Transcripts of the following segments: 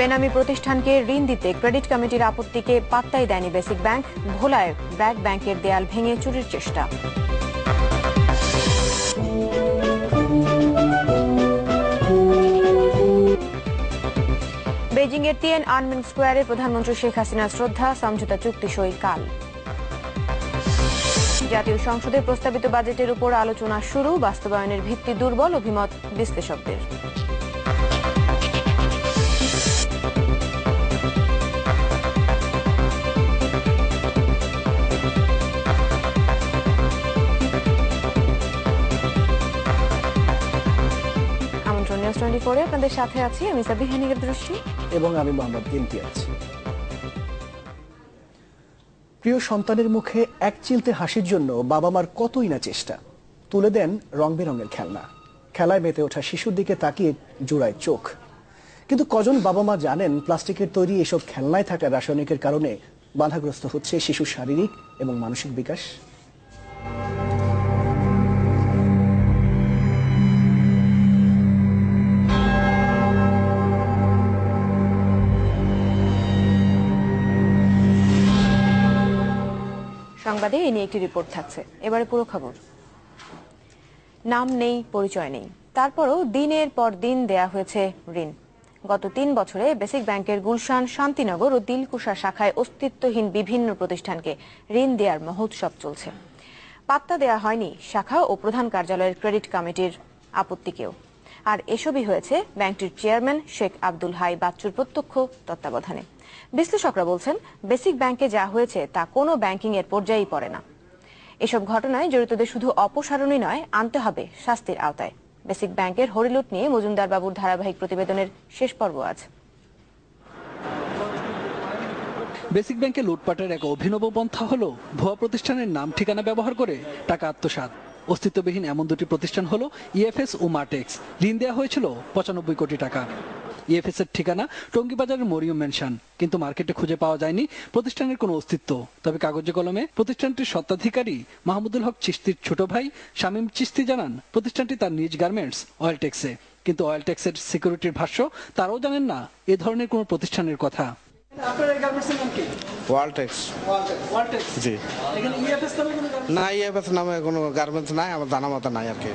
বেনামি প্রতিষ্ঠানকে ঋণ দিতে ক্রেডিট কমিটির আপত্তিকে পাত্তাই দেয়নি বেসিক ব্যাংক। ভোলায় ব্র্যাক ব্যাংকের দেয়াল ভেঙে চুরির চেষ্টা। বেজিং এর তিয়ানআনমেন স্কোয়ারে প্রধানমন্ত্রী শেখ হাসিনার শ্রদ্ধা সমঝোতা চুক্তি সই কাল। জাতীয় সংসদের প্রস্তাবিত বাজেটের উপর আলোচনা শুরু, বাস্তবায়নের ভিত্তি দুর্বল অভিমত বিশ্লেষকদের। নিউজ 24 আপনাদের সাথে আছি আমি সাবিহা নিগরদর্শী এবং আমি মোহাম্মদ ইমতিয়াজ। প্রিয় সন্তানের মুখে এক চিলতে হাসির জন্য বাবা মার কতই না চেষ্টা। তুলে দেন রং বেরঙের খেলনা, খেলায় মেতে ওঠা শিশুর দিকে তাকিয়ে জোড়ায় চোখ। কিন্তু কজন বাবা মা জানেন প্লাস্টিকের তৈরি এসব খেলনায় থাকা রাসায়নিকের কারণে বাধাগ্রস্ত হচ্ছে শিশুর শারীরিক এবং মানসিক বিকাশ। সংবাদে এ নিয়ে একটি রিপোর্ট থাকছে। এবারে পুরো খবর। নাম নেই, পরিচয় নেই, তারপরও দিনের পর দিন দেয়া হয়েছে ঋণ। গত ৩ বছরে বেসিক ব্যাংকের গুলশান, শান্তিনগর ও দিলকুশা শাখায় অস্তিত্বহীন বিভিন্ন প্রতিষ্ঠানকে ঋণ দেওয়ার মহোৎসব চলছে। পাত্তা দেয়া হয়নি শাখা ও প্রধান কার্যালয়ের ক্রেডিট কমিটির আপত্তিকেও। আর এসবই হয়েছে ব্যাংকটির চেয়ারম্যান শেখ আব্দুল হাই বাচ্চুর প্রত্যক্ষ তত্ত্বাবধানে। বিশ্লেষকরা বলছেন, বেসিক ব্যাংকে যা হয়েছে তা কোনো ব্যাংকিং এর পর্যায়েই পড়ে না। এসব ঘটনায় জড়িতদের শুধু অপসারণই নয়, আনতে হবে শাস্তির আওতায়। বেসিক ব্যাংকের হরিলুট নিয়ে মজুমদার বাবুর ধারাবাহিক প্রতিবেদনের শেষ পর্ব আজ। বেসিক ব্যাংকে লুটপাটের এক অভিনব পন্থা হলো ভুয়া প্রতিষ্ঠানের নাম ঠিকানা ব্যবহার করে টাকা আত্মসাৎ। অস্তিত্ববিহীন এমন দুটি প্রতিষ্ঠান হলো ইএফএস ও মার্টেক্স। ঋণ দেওয়া হয়েছিল 95 কোটি টাকা। ইএফএস এর ঠিকানা টঙ্গীবাজারের মরিয়ম মেনশন, কিন্তু মার্কেটে খুঁজে পাওয়া যায়নি প্রতিষ্ঠানের কোনো অস্তিত্ব। তবে কাগজে কলমে প্রতিষ্ঠানটির স্বত্বাধিকারী মাহমুদুল হক চিশতির ছোট ভাই শামীম চিশতি জানান প্রতিষ্ঠানটি তার নিজ গার্মেন্টস অয়েলটেক্সে। কিন্তু অয়েলটেক্সের সিকিউরিটির ভাষ্য তারাও জানেন না এ ধরনের কোনো প্রতিষ্ঠানের কথা। আপনার গার্মেন্টসের নাম কি? ওয়ালটেক্স। ওয়ালটেক্স জি। এখানে ইএফএস নামে কোনো না, ইএফএস নামে কোনো গার্মেন্টস নাই, আমার জানা মতো নাই আর কি।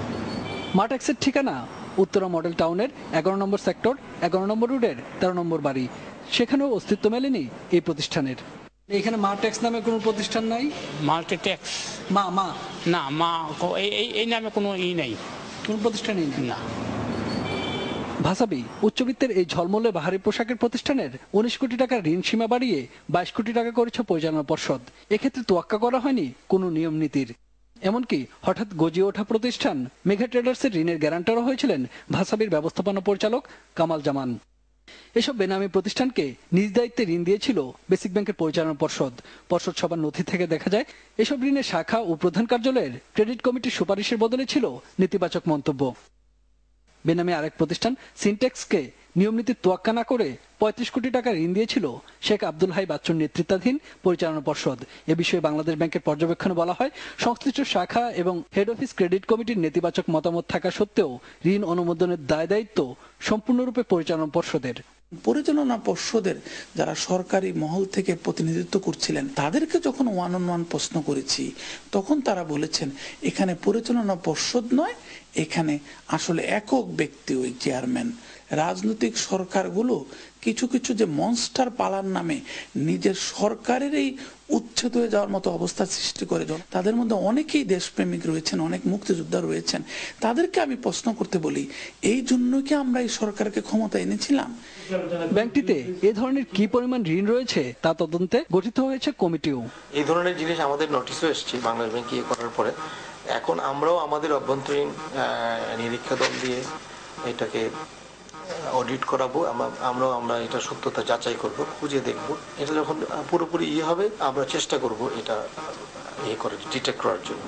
মার্টেক্সের ঠিকানা উত্তরা মডেল টাউনের 11 নম্বর সেক্টর, 11 নম্বর রোডের 13 নম্বর বাড়ি। সেখানেও অস্তিত্ব মেলেনি এই প্রতিষ্ঠানের। এখানে মার্টেক্স নামে কোনো প্রতিষ্ঠান নাই। মাল্টিটেক্স মা না, মা এই নামে কোনো নেই, কোনো প্রতিষ্ঠানই নেই না। ভাসাবী উচ্চবিত্তের এই ঝলমলে বাহারি পোশাকের প্রতিষ্ঠানের 19 কোটি টাকার ঋণ সীমা বাড়িয়ে 22 কোটি টাকা করেছে পরিচালনা পর্ষদ। এক্ষেত্রে তোয়াক্কা করা হয়নি কোনো নিয়ম নীতির। এমনকি হঠাৎ গজিয়ে ওঠা প্রতিষ্ঠান মেঘা ট্রেডার্সের ঋণের গ্যারান্টারও হয়েছিলেন ভাসাবীর ব্যবস্থাপনা পরিচালক কামাল জামান। এসব বেনামী প্রতিষ্ঠানকে নিজ দায়িত্বে ঋণ দিয়েছিল বেসিক ব্যাংকের পরিচালনা পর্ষদ। পর্ষদ সভার নথি থেকে দেখা যায় এসব ঋণের শাখা ও প্রধান কার্যালয়ের ক্রেডিট কমিটির সুপারিশের বদলে ছিল নেতিবাচক মন্তব্য। বেনামী আরেক প্রতিষ্ঠান সিনটেক্সকে নিয়মনীতির তোয়াক্কা না করে 35 কোটি টাকা ঋণ দিয়েছিল শেখ আব্দুল হাই বাচ্চুর নেতৃত্বাধীন পরিচালনা পর্ষদ। এ বিষয়ে বাংলাদেশ ব্যাংকের পর্যবেক্ষণে বলা হয়, সংশ্লিষ্ট শাখা এবং হেড অফিস ক্রেডিট কমিটির নেতিবাচক মতামত থাকা সত্ত্বেও ঋণ অনুমোদনের দায় দায়িত্ব সম্পূর্ণরূপে পরিচালনা পর্ষদের। পরিচালনা পর্ষদের যারা সরকারি মহল থেকে প্রতিনিধিত্ব করছিলেন তাদেরকে যখন ওয়ান অন ওয়ান প্রশ্ন করেছি তখন তারা বলেছেন এখানে পরিচালনা পর্ষদ নয়, এখানে আসলে একক ব্যক্তি ওই চেয়ারম্যান। রাজনৈতিক সরকারগুলো কিছু কিছু যে মনস্টার পালার নামে নিজের সরকারের এই উচ্ছেদ হয়ে যাওয়ার মতো অবস্থা সৃষ্টি করে, তাদের মধ্যে অনেকেই দেশপ্রেমিক রয়েছেন, অনেক মুক্তিযোদ্ধা রয়েছেন। তাদেরকে আমি প্রশ্ন করতে বলি, এই জন্য কি আমরা এই সরকারকে ক্ষমতা এনেছিলাম? ব্যাংকটিতে এ ধরনের কি পরিমাণ ঋণ রয়েছে তা তদন্তে গঠিত হয়েছে কমিটিও। এই ধরনের জিনিস আমাদের নোটিশও এসেছে বাংলাদেশ ব্যাংক করার পরে। এখন আমরাও আমাদের অভ্যন্তরীণ নিরীক্ষা দল দিয়ে এটাকে অডিট করাবো। আমরা এটা সত্যতা যাচাই করব, খুঁজে দেখব। এটা যখন পুরোপুরি হবে আমরা চেষ্টা করব এটা ডিটেক্ট করার জন্য।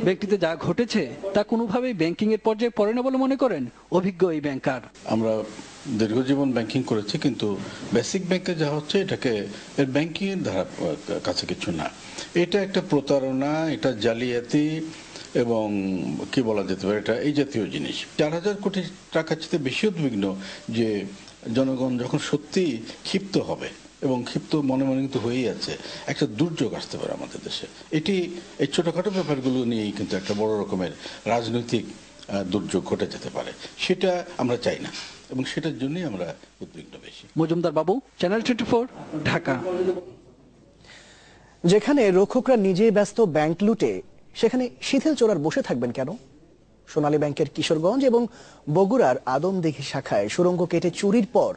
ব্যক্তিতে যা ঘটেছে তা কোনোভাবেই ব্যাংকিং এর পর্যায়ে পড়ে না বলে মনে করেন অভিজ্ঞ এই ব্যাংকার। আমরা দীর্ঘজীবন ব্যাংকিং করেছি, কিন্তু বেসিক ব্যাংকে যা হচ্ছে এটাকে এর ব্যাংকিং এর ধারা কাছে কিছু না। এটা একটা প্রতারণা, এটা জালিয়াতি, এবং কি বলা যেতে পারে, এটা এই জাতীয় জিনিস। 4,000 কোটি টাকার চেয়ে বেশি উদ্বিগ্ন যে জনগণ যখন সত্যি ক্ষিপ্ত হবে, এবং ক্ষিপ্ত মনে মনে কিন্তু হয়েই আছে, একটা দুর্যোগ আসতে পারে আমাদের দেশে। এটি এই ছোটখাটো ব্যাপারগুলো নিয়েই কিন্তু একটা বড় রকমের রাজনৈতিক দুর্যোগ ঘটে যেতে পারে, সেটা আমরা চাই না, এবং সেটার জন্যই আমরা উদ্বিগ্ন বেশি। মজুমদার বাবু, চ্যানেল 24, ঢাকা। যেখানে রক্ষকরা নিজেই ব্যস্ত ব্যাংক লুটে, সেখানে শিথিল চোরার বসে থাকবেন কেন? সোনালী ব্যাংকের কিশোরগঞ্জ এবং বগুড়ার আদমদীঘি শাখায় সুড়ঙ্গ কেটে চুরির পর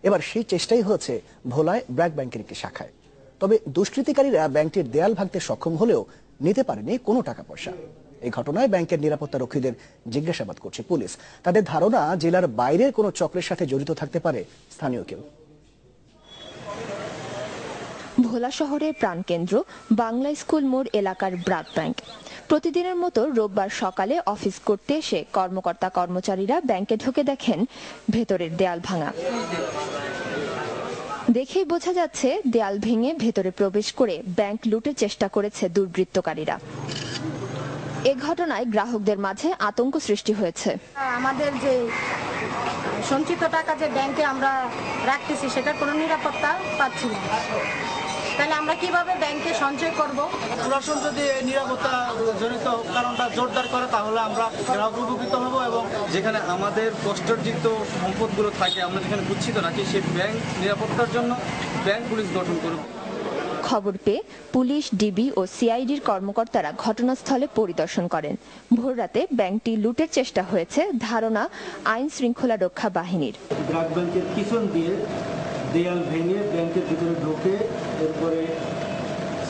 এবার সেই চেষ্টাই হচ্ছে ভোলায় ব্র্যাক ব্যাংকের একটি শাখায়। তবে দুষ্কৃতিকারীরা ব্যাংকটির দেয়াল ভাঙতে সক্ষম হলেও নিতে পারেনি কোনো টাকা পয়সা। এই ঘটনায় ব্যাংকের নিরাপত্তা রক্ষীদের জিজ্ঞাসাবাদ করছে পুলিশ। তাদের ধারণা জেলার বাইরের কোনো চক্রের সাথে জড়িত থাকতে পারে স্থানীয় কেউ। ভোলা শহরের প্রাণকেন্দ্র বাংলা স্কুল মোড় এলাকার ব্র্যাক ব্যাংক। প্রতিদিনের মতো রোববার সকালে অফিস করতে এসে কর্মকর্তা কর্মচারীরা ব্যাংকে ঢুকে দেখেন ভেতরের দেয়াল ভাঙা। দেখেই বোঝা যাচ্ছে দেয়াল ভেঙে ভেতরে প্রবেশ করে ব্যাংক লুটের চেষ্টা করেছে দুর্বৃত্তকারীরা। এ ঘটনায় গ্রাহকদের মাঝে আতঙ্ক সৃষ্টি হয়েছে। আমাদের যে সঞ্চিত টাকা যে ব্যাংকে আমরা রাখতেছি সেটার কোনো নিরাপত্তা পাচ্ছি না, তাহলে আমরা কিভাবে ব্যাংকে সঞ্চয় করব? প্রশাসন যদি এই নিরাপত্তা জনিত কারণটা জোরদার করে তাহলে আমরা গ্রাহক উপকৃত হব, এবং যেখানে আমাদের কষ্টার্জিত সম্পদগুলো থাকে আমরা যেখানে গুচ্ছিত রাখি, সেই ব্যাংক নিরাপত্তার জন্য ব্যাংক পুলিশ গঠন করব। খবর পেয়ে পুলিশ, ডিবি ও সিআইডির কর্মকর্তারা ঘটনাস্থলে পরিদর্শন করেন। ভোররাতে ব্যাংকটি লুটের চেষ্টা হয়েছে ধারণা আইন শৃঙ্খলা রক্ষা বাহিনীর। ব্র্যাক ব্যাংকের পিছন দিয়ে দেয়াল ভেঙে ব্যাংকের ভিতরে ঢোকে, এরপরে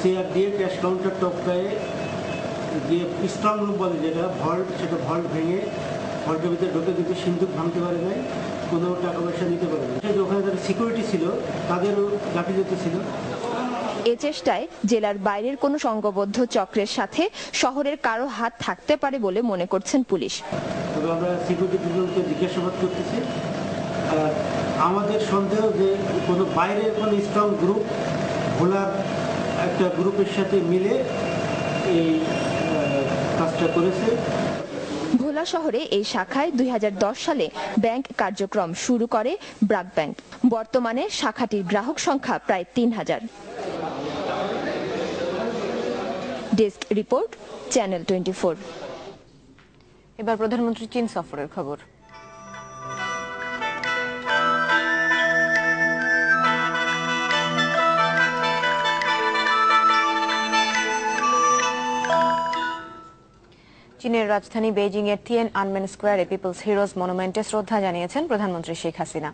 চেয়ার দিয়ে ক্যাশ কাউন্টার টপকায়ে দিয়ে স্ট্রং রুম বলে যেটা ভল্ট, সেটা ভল্ট ভেঙে ভল্টের ভিতরে ঢোকে, কিন্তু সিন্ধুক ভাঙতে পারে নাই, কোনো টাকা পয়সা নিতে পারে না। ওখানে যারা সিকিউরিটি ছিল তাদেরও গাফিলতি ছিল। এ চেষ্টায় জেলার বাইরের কোনো সংঘবদ্ধ চক্রের সাথে শহরের কারো হাত থাকতে পারে বলে মনে করছেন পুলিশ। তবে আমরা সিকিউরিটি পিপলকে জিজ্ঞাসাবাদ করতেছি। আমাদের সন্দেহ যে কোনো বাইরের কোনো স্ট্রং গ্রুপ ভোলার একটা গ্রুপের সাথে মিলে এই কাজটা করেছে। ভোলা শহরে এই শাখায় 2010 সালে ব্যাংক কার্যক্রম শুরু করে ব্র্যাক ব্যাংক। বর্তমানে শাখাটির গ্রাহক সংখ্যা প্রায় 3000। Desk report, channel 24। এবার প্রধানমন্ত্রী চীন সফরের খবর। চীনের রাজধানী বেইজিং এর তিয়ানআনমেন স্কোয়ারে পিপলস হিরোজ মনুমেন্টে শ্রদ্ধা জানিয়েছেন প্রধানমন্ত্রী শেখ হাসিনা।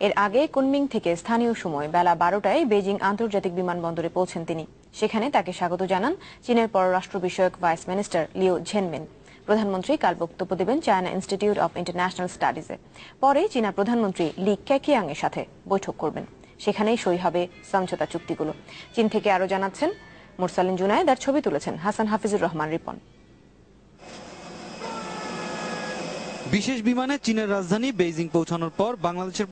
এর আগে কুনমিং থেকে স্থানীয় সময় বেলা 12টায় বেইজিং আন্তর্জাতিক বিমানবন্দরে পৌঁছেন তিনি। সেখানে তাকে স্বাগত জানান চীনের পররাষ্ট্র বিষয়ক ভাইস মিনিস্টার লিউ ঝেনমিন। প্রধানমন্ত্রী কাল বক্তব্য দেবেন চায়না ইনস্টিটিউট অব ইন্টারন্যাশনাল স্টাডিজে। পরে চীনা প্রধানমন্ত্রী লি কেকিয়াং এর সাথে বৈঠক করবেন। সেখানেই সই হবে সমঝোতা চুক্তিগুলো। চীন থেকে আরো জানাচ্ছেন মুরসালিন জুনায়েদ, আর ছবি তুলেছেন হাসান হাফিজুর রহমান রিপন। বিশেষ বিমানে চীনের রাজধানী বেইজিং পৌঁছানোর পর বাংলাদেশের